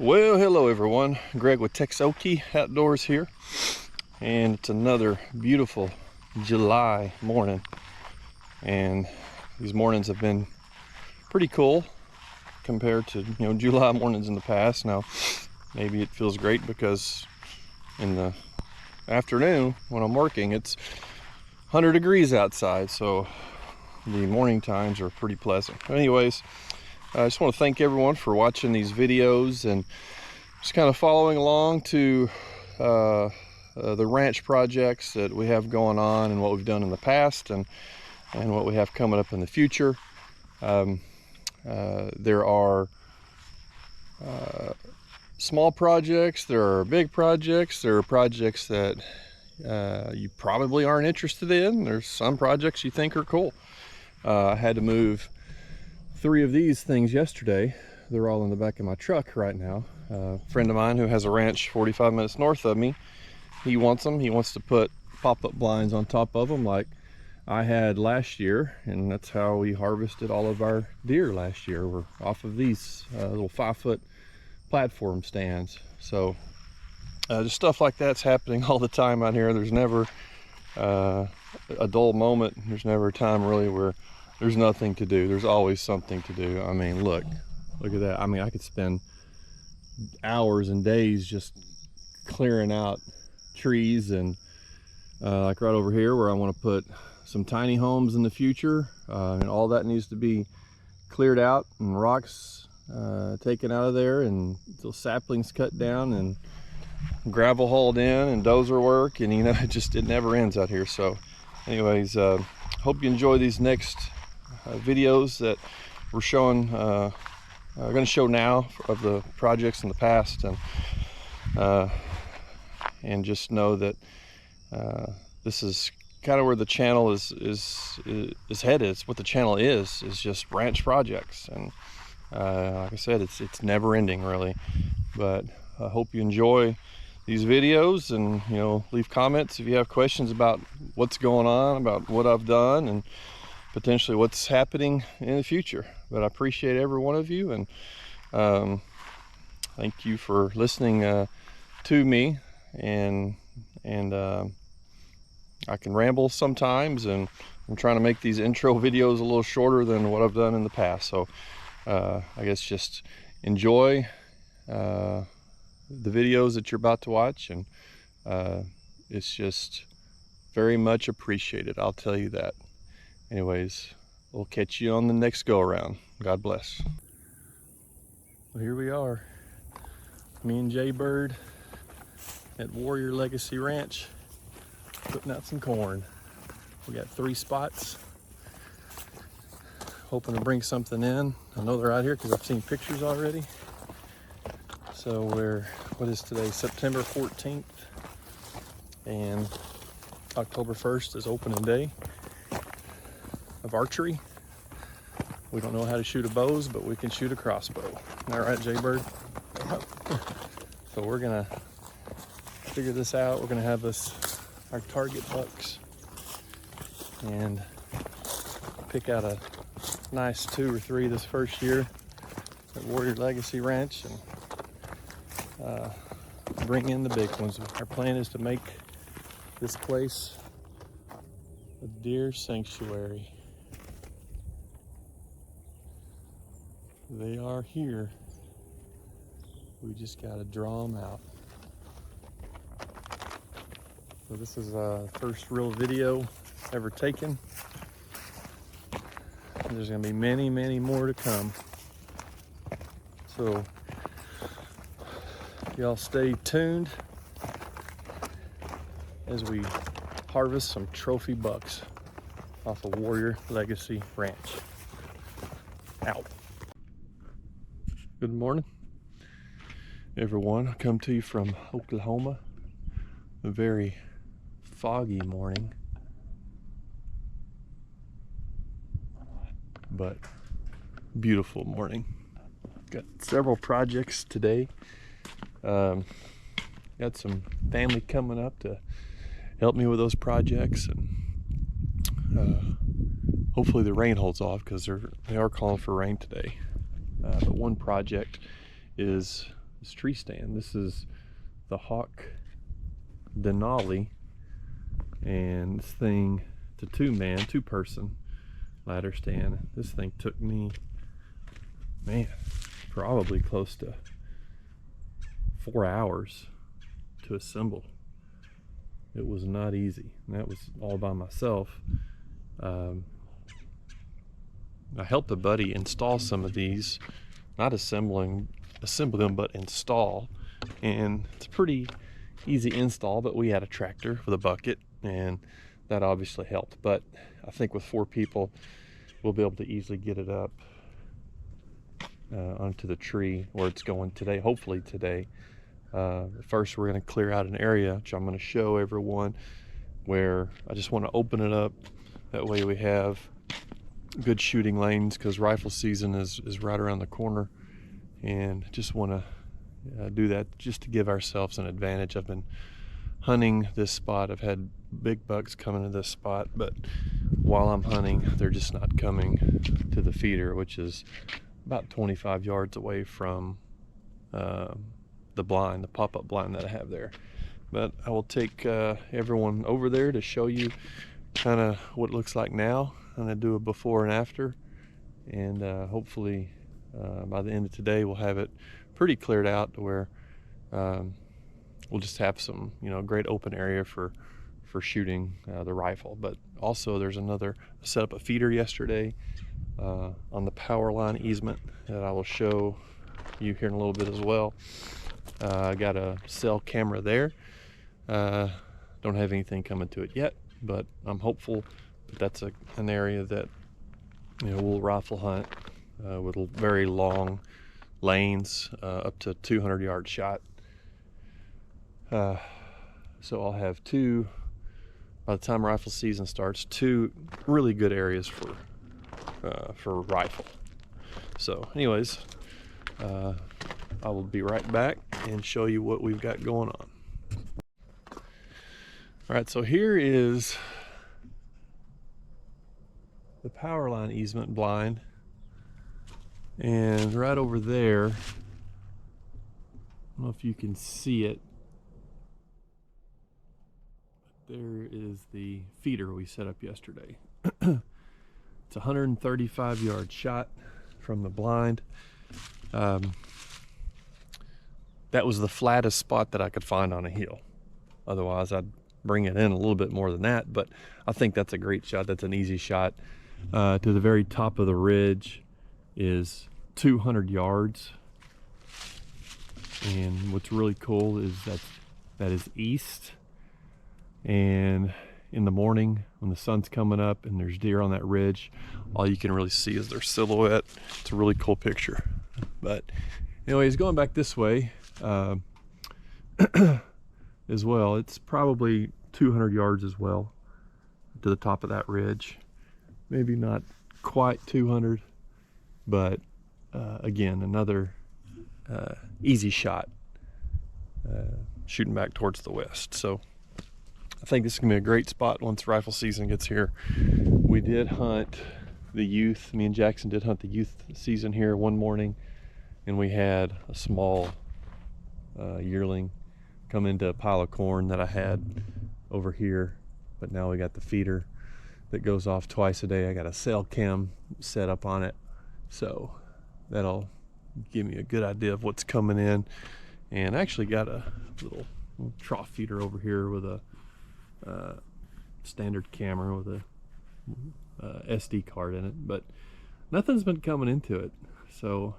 Well, hello everyone. Greg with Texoki Outdoors here, and it's another beautiful July morning. And these mornings have been pretty cool compared to July mornings in the past. Now, maybe it feels great because in the afternoon when I'm working, it's 100 degrees outside, so the morning times are pretty pleasant. But anyways, I just want to thank everyone for watching these videos and just kind of following along to the ranch projects that we have going on and what we've done in the past and what we have coming up in the future. There are small projects, there are big projects, there are projects that you probably aren't interested in. There's some projects you think are cool. I had to move 3 of these things yesterday. They're all in the back of my truck right now. A friend of mine who has a ranch 45 minutes north of me, he wants them. He wants to put pop-up blinds on top of them like I had last year, and that's how we harvested all of our deer last year. We're off of these little 5-foot platform stands. So just stuff like that's happening all the time out here. There's never a dull moment. There's never a time really where there's nothing to do. There's always something to do. I mean, look at that. I mean, I could spend hours and days just clearing out trees, and like right over here where I want to put some tiny homes in the future, and all that needs to be cleared out and rocks taken out of there, and little saplings cut down and gravel hauled in and dozer work, and it never ends out here. So anyways, hope you enjoy these next videos that we're showing, going to show now of the projects in the past, and just know that this is kind of where the channel is headed. It's what the channel is just ranch projects, and like I said, it's never ending really. But I hope you enjoy these videos, and leave comments if you have questions about what's going on, about what I've done, and potentially what's happening in the future. But I appreciate every one of you, and thank you for listening to me. And I can ramble sometimes, and I'm trying to make these intro videos a little shorter than what I've done in the past. So I guess just enjoy the videos that you're about to watch, and it's just very much appreciated, I'll tell you that. Anyways, we'll catch you on the next go around. God bless. Well, here we are, me and Jay Bird at Warrior Legacy Ranch, putting out some corn. We got 3 spots, hoping to bring something in. I know they're out here because I've seen pictures already. So what is today? September 14th, and October 1st is opening day of archery. We don't know how to shoot a bows, but we can shoot a crossbow. All right, Jay Bird? So we're gonna figure this out. We're gonna have our target bucks and pick out a nice 2 or 3 this first year at Warrior Legacy Ranch, and bring in the big ones. Our plan is to make this place a deer sanctuary. They are here. We just gotta draw them out. So this is the first real video ever taken. And there's gonna be many, many more to come. So y'all stay tuned as we harvest some trophy bucks off of Warrior Legacy Ranch. Out. Good morning, everyone. I come to you from Oklahoma. A very foggy morning, but beautiful morning. Got several projects today. Got some family coming up to help me with those projects, and hopefully the rain holds off, because they are calling for rain today. But one project is this tree stand. This is the Hawk Denali, and this thing, it's a two-person ladder stand. This thing took me, man, probably close to 4 hours to assemble. It was not easy, and that was all by myself. I helped a buddy install some of these, not assemble them, but install. And it's a pretty easy install, but we had a tractor with a bucket, and that obviously helped. But I think with 4 people, we'll be able to easily get it up onto the tree where it's going today, hopefully today. First, we're going to clear out an area, which I'm going to show everyone, where I just want to open it up. That way we have good shooting lanes, because rifle season is right around the corner, and just want to do that just to give ourselves an advantage. I've been hunting this spot. I've had big bucks coming to this spot, but while I'm hunting, they're just not coming to the feeder, which is about 25 yards away from the blind, the pop-up blind that I have there. But I will take everyone over there to show you kind of what it looks like now. I'm gonna do a before and after, and hopefully by the end of today we'll have it pretty cleared out to where we'll just have some, great open area for shooting the rifle. But also there's I set up a feeder yesterday on the power line easement that I will show you here in a little bit as well. I got a cell camera there. Don't have anything coming to it yet, but I'm hopeful that that's an area that we'll rifle hunt with very long lanes, up to 200-yard shot. So I'll have by the time rifle season starts, 2 really good areas for rifle. So anyways, I will be right back and show you what we've got going on. All right, so here is the power line easement blind, and right over there, I don't know if you can see it, but there is the feeder we set up yesterday. It's a 135-yard shot from the blind. That was the flattest spot that I could find on a hill. Otherwise, I'd bring it in a little bit more than that, but I think that's a great shot. That's an easy shot. To the very top of the ridge is 200 yards. And what's really cool is that is east. And in the morning, when the sun's coming up and there's deer on that ridge, all you can really see is their silhouette. It's a really cool picture. But anyways, going back this way, as well, it's probably 200 yards as well to the top of that ridge. Maybe not quite 200, but again, another easy shot shooting back towards the west. So I think this is gonna be a great spot once rifle season gets here. We did hunt the youth, me and Jackson did hunt the youth season here one morning, and we had a small yearling come into a pile of corn that I had over here. But now we got the feeder that goes off twice a day. I got a cell cam set up on it, so that'll give me a good idea of what's coming in. And I actually got a little trough feeder over here with a standard camera with a SD card in it, but nothing's been coming into it. So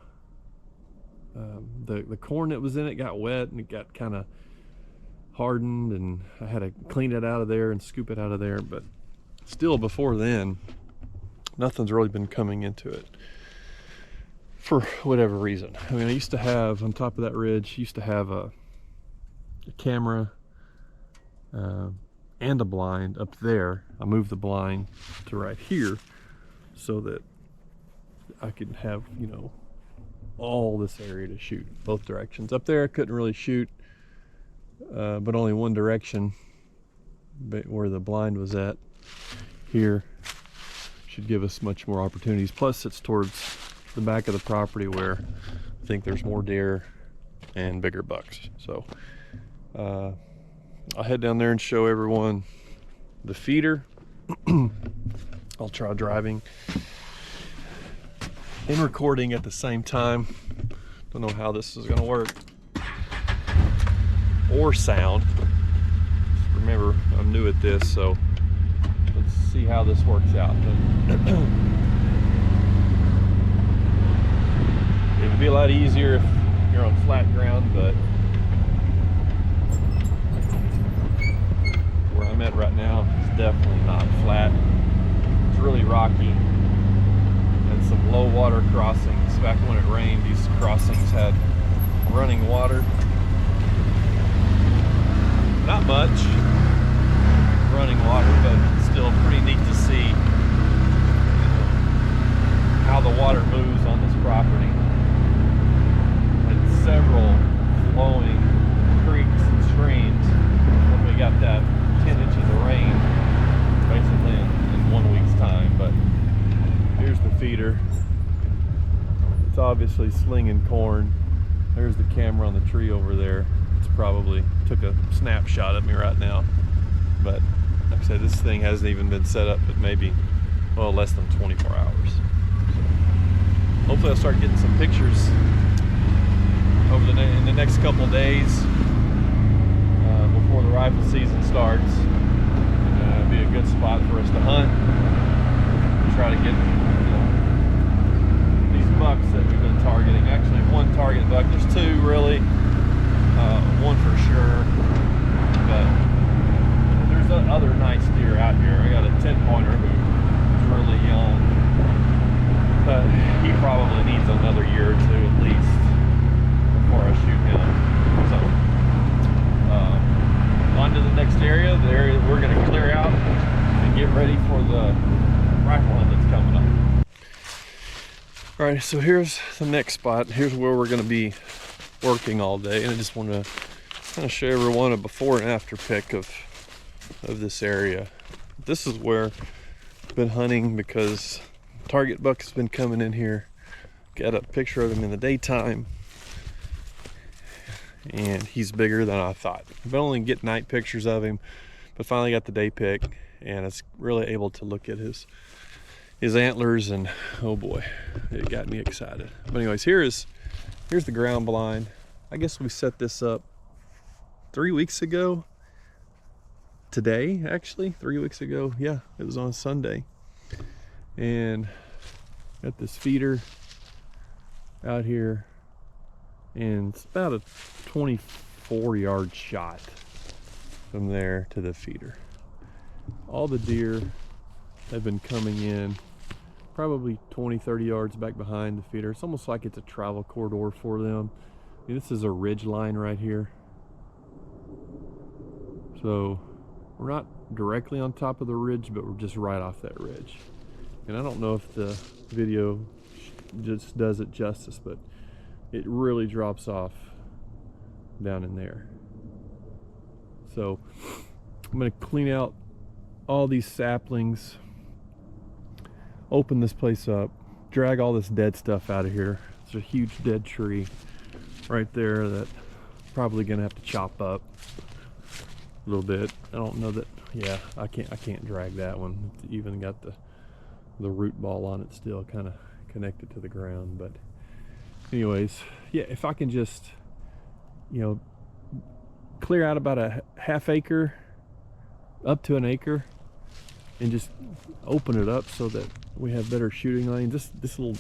the corn that was in it got wet and it got kind of hardened, and I had to clean it out of there and scoop it out of there. But still, before then, nothing's really been coming into it for whatever reason. I mean, I used to have, on top of that ridge, used to have a camera and a blind up there. I moved the blind to right here so that I could have, all this area to shoot both directions. Up there I couldn't really shoot, but only one direction, but where the blind was at here should give us much more opportunities. Plus it's towards the back of the property where I think there's more deer and bigger bucks. So I'll head down there and show everyone the feeder. I'll try driving and recording at the same time. Don't know how this is gonna work, or sound. Just remember, I'm new at this, so let's see how this works out. It would be a lot easier if you're on flat ground, but where I'm at right now, it's definitely not flat. It's really rocky, and some low water crossings. Back when it rained, these crossings had running water. Not much running water, but still pretty neat to see, how the water moves on this property. And several flowing creeks and streams when we got that 10 inches of rain basically in 1 week's time. But here's the feeder. It's obviously slinging corn. There's the camera on the tree over there. It's probably took a snapshot of me right now. But like I said, this thing hasn't even been set up but maybe, well, less than 24 hours. So hopefully I'll start getting some pictures over in the next couple of days before the rifle season starts. It'll be a good spot for us to hunt. Try to get these bucks that we've been targeting. Actually, one target buck. There's two really. One for sure. But there's other nice deer out here. I got a 10-pointer who's really young, but he probably needs another year or two at least before I shoot him. So on to the next area, the area that we're going to clear out and get ready for the rifle hunt that's coming up. All right, so here's the next spot. Here's where we're going to be working all day, and I just want to kind of show everyone a before and after pic of this area. This is where I've been hunting because target buck has been coming in here. Got a picture of him in the daytime, and he's bigger than I thought. I've been only getting night pictures of him, but finally got the day pic, and it's really able to look at his antlers, and oh boy, it got me excited. But anyways, here's the ground blind. I guess we set this up 3 weeks ago. Today, actually, 3 weeks ago. Yeah, it was on Sunday. And got this feeder out here, and it's about a 24-yard shot from there to the feeder. All the deer have been coming in probably 20-30 yards back behind the feeder. It's almost like it's a travel corridor for them. I mean, this is a ridge line right here, so we're not directly on top of the ridge, but we're just right off that ridge. And I don't know if the video just does it justice, but it really drops off down in there. So I'm going to clean out all these saplings, open this place up, drag all this dead stuff out of here. There's a huge dead tree right there that I'm probably gonna have to chop up a little bit. I don't know that, yeah, I can't drag that one. It's even got the root ball on it still, kind of connected to the ground. But anyways, yeah, if I can just, clear out about a half acre up to an acre and just open it up so that we have better shooting lanes. This little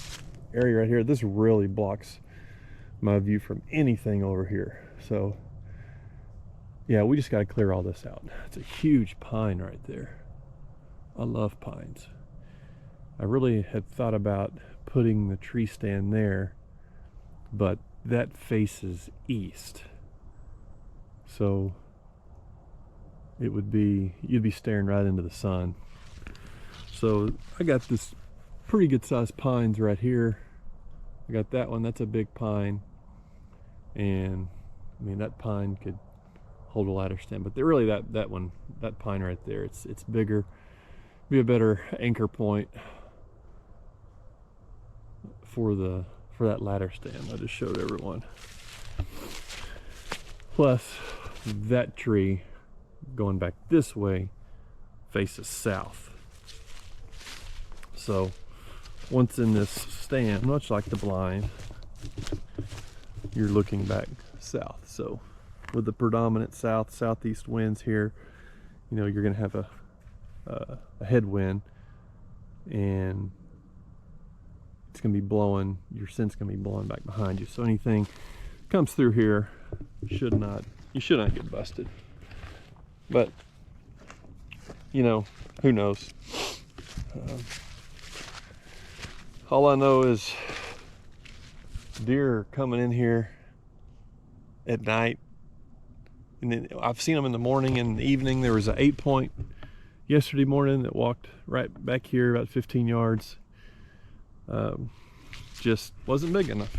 area right here, this really blocks my view from anything over here. So yeah, we just got to clear all this out. It's a huge pine right there. I love pines. I really had thought about putting the tree stand there, but that faces east, so it would be, you'd be staring right into the sun. So I got this pretty good sized pines right here. I got that one, that's a big pine, and I mean that pine could hold a ladder stand, but really that one, that pine right there, it's bigger, be a better anchor point for that ladder stand I just showed everyone. Plus, that tree going back this way faces south. So once in this stand, much like the blind, you're looking back south. So with the predominant southeast winds here, you know, you're going to have a headwind, and it's going to be blowing, your scent's going to be blowing back behind you. So anything comes through here you should not get busted. But you know, who knows? All I know is deer are coming in here at night, and then I've seen them in the morning and the evening. There was an 8-point yesterday morning that walked right back here about 15 yards. Just wasn't big enough.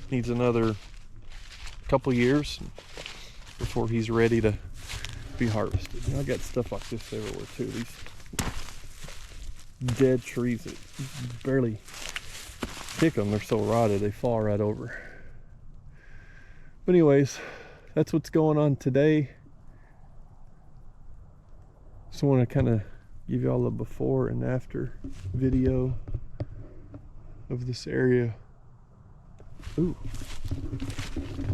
Needs another couple years before he's ready to be harvested. I got stuff like this everywhere too. These dead trees that barely kick them, they're so rotted they fall right over. But anyways, that's what's going on today. Just want to kind of give you all a before and after video of this area. Ooh,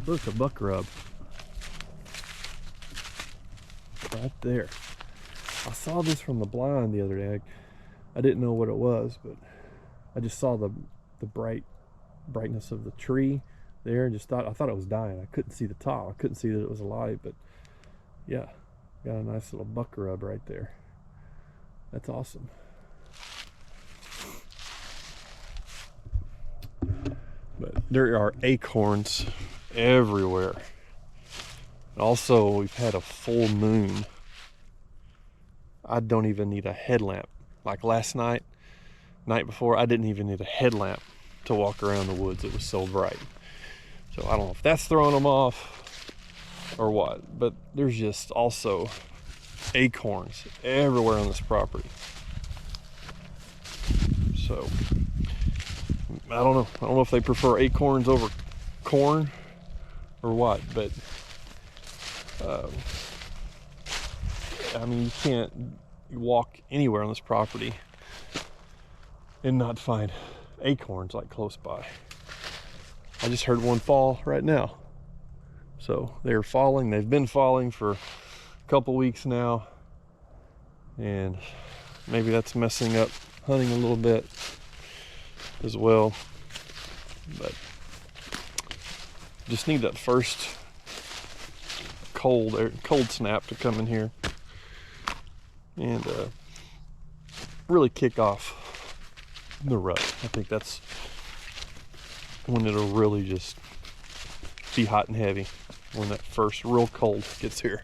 look, a buck rub right there. I saw this from the blind the other day. I didn't know what it was, but I just saw the brightness of the tree there, and I thought it was dying. I couldn't see the top. I couldn't see that it was alive, but yeah, got a nice little buck rub right there. That's awesome. But there are acorns everywhere. Also, we've had a full moon. I don't even need a headlamp. Like last night before, I didn't even need a headlamp to walk around the woods. It was so bright. So I don't know if that's throwing them off or what, but there's just also acorns everywhere on this property. So I don't know. I don't know if they prefer acorns over corn or what, but I mean, you can't walk anywhere on this property and not find acorns like close by. I just heard one fall right now. So they're falling. They've been falling for a couple weeks now, and maybe that's messing up hunting a little bit as well. But just need that first cold snap to come in here and really kick off the rut. I think that's when it'll really just be hot and heavy, when that first real cold gets here.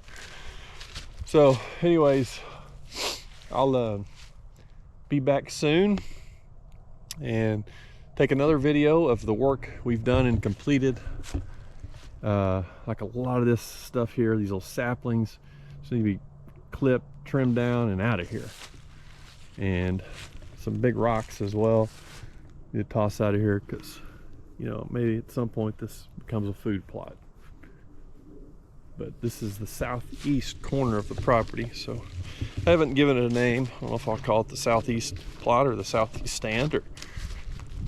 So anyways, I'll be back soon and take another video of the work we've done and completed. Like a lot of this stuff here, these little saplings just need to be clipped, trimmed down, and out of here. And some big rocks as well need to toss out of here, because you know, maybe at some point this becomes a food plot. But this is the southeast corner of the property, so I haven't given it a name. I don't know if I'll call it the southeast plot or the southeast stand,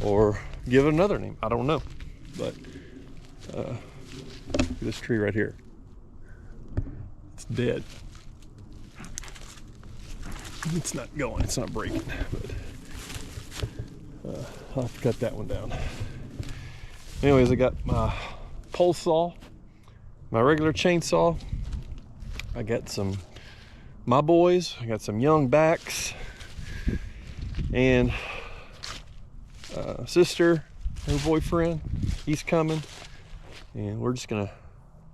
or give it another name. I don't know. But this tree right here, it's dead. It's not going, it's not breaking, but I'll have to cut that one down. Anyways, I got my pole saw, my regular chainsaw. I got my boys. I got some young backs, and sister, her boyfriend, he's coming, and we're just gonna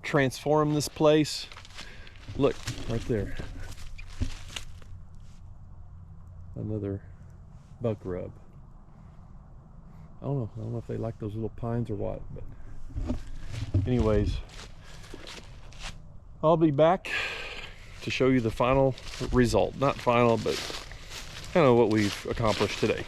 transform this place. Look right there, another buck rub. I don't know if they like those little pines or what, but anyways, I'll be back to show you the final result. Not final, but kind of what we've accomplished today.